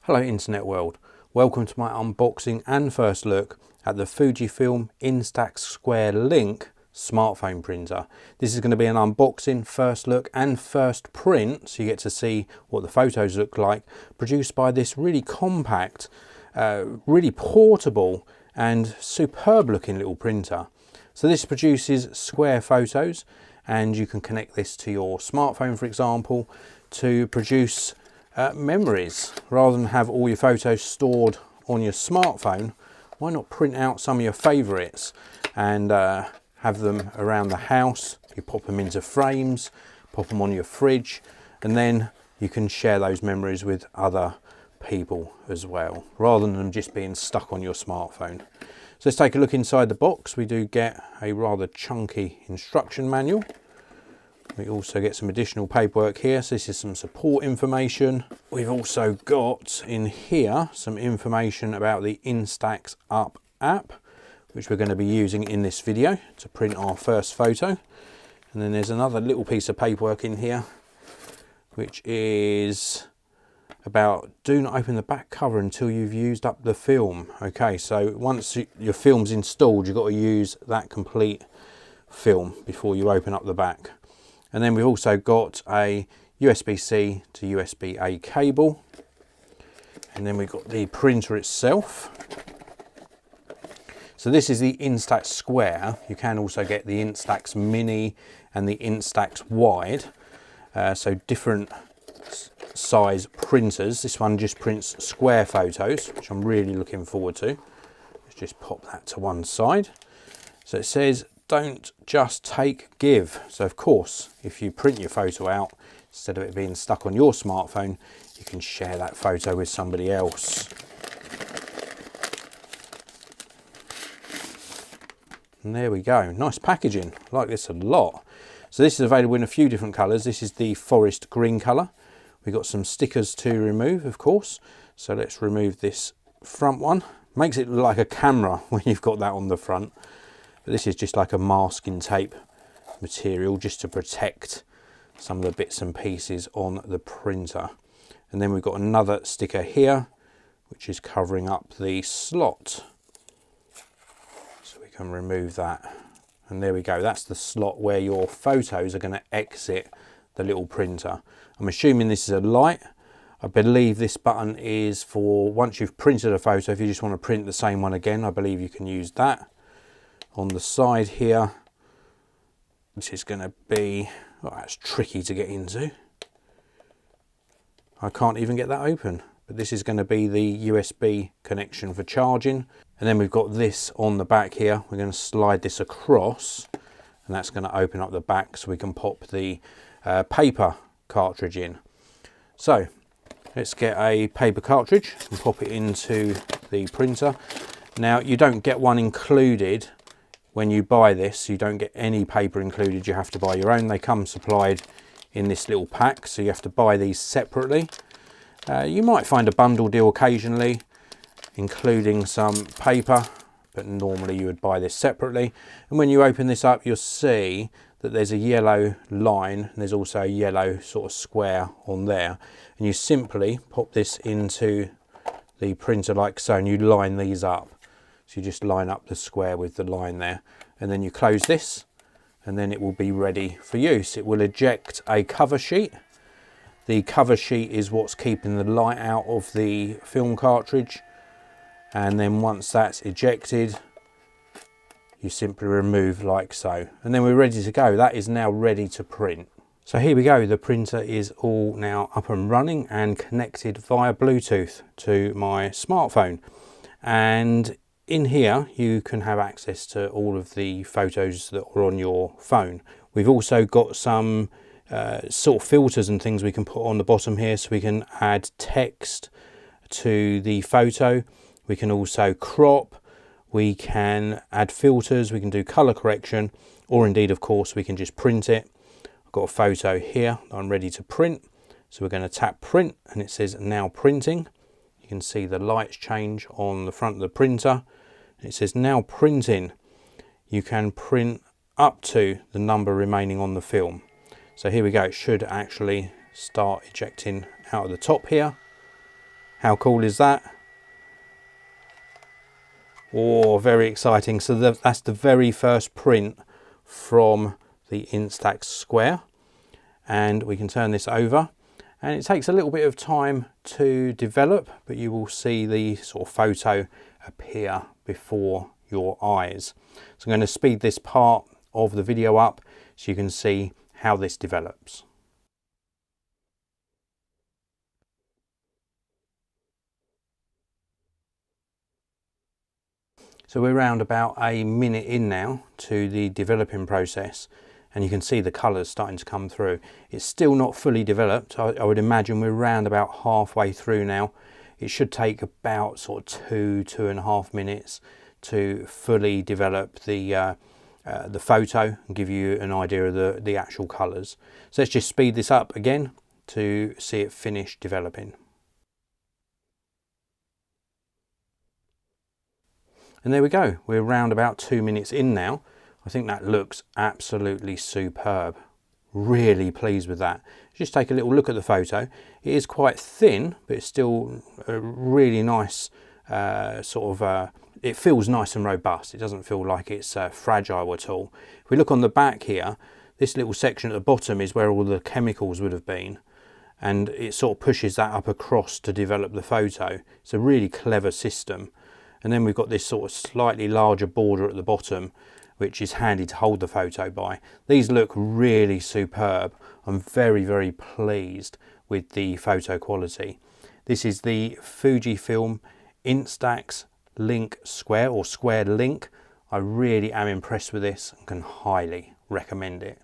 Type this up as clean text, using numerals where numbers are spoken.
Hello internet world, welcome to my unboxing and first look at the Fujifilm Instax Square Link smartphone printer. This is going to be an unboxing, first look and first print, so you get to see what the photos look like, produced by this really compact, really portable and superb looking little printer. So this produces square photos and you can connect this to your smartphone, for example, to produce memories. Rather than have all your photos stored on your smartphone, why not print out some of your favorites and have them around the house? You pop them into frames, pop them on your fridge, and then you can share those memories with other people as well, rather than them just being stuck on your smartphone. So let's take a look inside the box. We do get a rather chunky instruction manual. We also get some additional paperwork here, so this is some support information. We've also got in here some information about the Instax Up app, which we're going to be using in this video to print our first photo. And then there's another little piece of paperwork in here, which is about do not open the back cover until you've used up the film. Okay, so once your film's installed, you've got to use that complete film before you open up the back. And then we've also got a USB-C to USB-A cable. And then we've got the printer itself. So this is the Instax Square. You can also get the Instax Mini and the Instax Wide. So different size printers. This one just prints square photos, which I'm really looking forward to. Let's just pop that to one side. So it says, don't just take, give. So of course, if you print your photo out, instead of it being stuck on your smartphone, you can share that photo with somebody else. And there we go, nice packaging, I like this a lot. So this is available in a few different colours. This is the forest green colour. We've got some stickers to remove, of course. So let's remove this front one. Makes it look like a camera when you've got that on the front. But this is just like a masking tape material just to protect some of the bits and pieces on the printer. And then we've got another sticker here, which is covering up the slot. So we can remove that. And there we go, that's the slot where your photos are going to exit the little printer. I'm assuming this is a light. I believe this button is for once you've printed a photo, if you just want to print the same one again, I believe you can use that. On the side here, this is going to be, oh, that's tricky to get into. I can't even get that open, but this is going to be the USB connection for charging. And then we've got this on the back here. We're going to slide this across and that's going to open up the back so we can pop the paper cartridge in. So let's get a paper cartridge and pop it into the printer. Now you don't get one included when you buy this. You don't get any paper included, you have to buy your own. They come supplied in this little pack, so you have to buy these separately. You might find a bundle deal occasionally including some paper, but normally you would buy this separately. And when you open this up, you'll see that there's a yellow line and there's also a yellow sort of square on there, and you simply pop this into the printer like so and you line these up. So you just line up the square with the line there, and then you close this and then it will be ready for use. It will eject a cover sheet. The cover sheet is what's keeping the light out of the film cartridge, and then once that's ejected you simply remove like so, and then we're ready to go. That is now ready to print. So here we go, the printer is all now up and running and connected via Bluetooth to my smartphone, and in here you can have access to all of the photos that are on your phone. We've also got some sort of filters and things we can put on the bottom here, so we can add text to the photo. We can also crop, we can add filters, we can do color correction, or indeed of course we can just print it. I've got a photo here that I'm ready to print, so we're going to tap print and it says now printing. You can see the lights change on the front of the printer. It says now printing. You can print up to the number remaining on the film. So here we go, it should actually start ejecting out of the top here. How cool is that? Oh, very exciting. So that's the very first print from the Instax Square. And we can turn this over, and it takes a little bit of time to develop, but you will see the sort of photo appear before your eyes. So I'm going to speed this part of the video up so you can see how this develops. So we're around about a minute in now to the developing process, and you can see the colours starting to come through. It's still not fully developed. I would imagine we're around about halfway through now. It should take about sort of 2.5 minutes to fully develop the photo and give you an idea of the actual colours. So let's just speed this up again to see it finish developing. And there we go, we're around about 2 minutes in now. I think that looks absolutely superb. Really pleased with that. Just take a little look at the photo. It is quite thin, but it's still a really nice it feels nice and robust. It doesn't feel like it's fragile at all. If we look on the back here, this little section at the bottom is where all the chemicals would have been, and it sort of pushes that up across to develop the photo. It's a really clever system. And then we've got this sort of slightly larger border at the bottom, which is handy to hold the photo by. These look really superb. I'm very, very pleased with the photo quality. This is the Fujifilm Instax Link Square, or Square Link. I really am impressed with this and can highly recommend it.